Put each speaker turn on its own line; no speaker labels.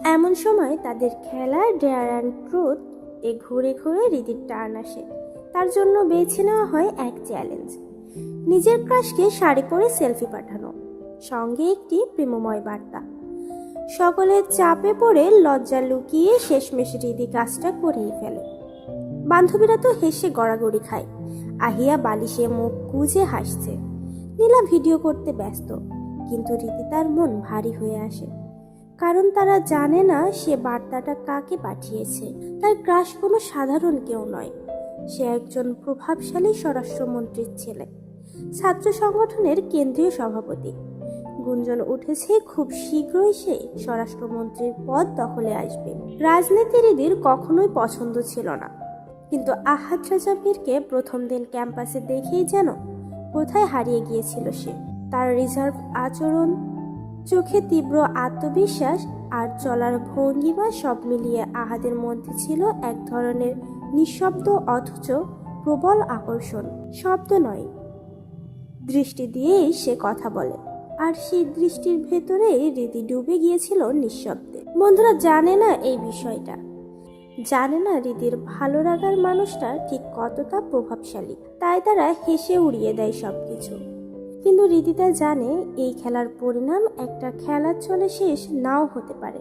এমন সময় তাদের খেলা ডেয়ার অ্যান্ড ট্রুথ এ ঘুরে ঘুরে রীতির টার্ন আসে। তার জন্য বেছে নেওয়া হয় এক চ্যালেঞ্জ, নিজের ক্রাশকে শাড়ি পরে সেলফি পাঠানো, সঙ্গে একটি প্রেমময় বার্তা। সকলের চাপে পড়ে লজ্জা লুকিয়ে শেষমেশ রীতি কাজটা করেই ফেলে। বান্ধবীরা তো হেসে গড়াগড়ি খায়। আহিয়া বালিশে মুখ গুজে হাসছে, নীলা ভিডিও করতে ব্যস্ত, কিন্তু রীতি তার মন ভারী হয়ে আসে। কারণ তারা জানে না সে বার্তাটা কাকে পাঠিয়েছে। তার ক্রাশ কোনো সাধারণ কেউ নয়, সে একজন প্রভাবশালী স্বরাষ্ট্রমন্ত্রীর ছেলে, ছাত্র সংগঠনের কেন্দ্রীয় সভাপতি। গুঞ্জন উঠেছে খুব শীঘ্রই সে স্বরাষ্ট্রমন্ত্রীর পদ দখলে আসবে। রাজনীতি রীতির কখনোই পছন্দ ছিল না, কিন্তু আহাদ রাজাবীরকে প্রথম দিন ক্যাম্পাসে দেখেই যেন কোথায় হারিয়ে গিয়েছিল সে। তার রিজার্ভ আচরণ, চোখে তীব্র আত্মবিশ্বাস আর চলার ভঙ্গিমা সব মিলিয়ে আহাদের মধ্যে ছিল এক ধরনের নিঃশব্দ অথচ প্রবল আকর্ষণ। শব্দ নয়, দৃষ্টি দিয়েই সে কথা বলে, আর সেই দৃষ্টির ভেতরেই রীতি ডুবে গিয়েছিল নিঃশব্দে। বন্ধুরা জানে না এই বিষয়টা, জানে না রীতির ভালো লাগার মানুষটা ঠিক কতটা প্রভাবশালী, তাই তারা হেসে উড়িয়ে দেয় সবকিছু। কিন্তু রীতিতা জানে এই খেলার পরিণাম একটা খেলার চলে শেষ নাও হতে পারে।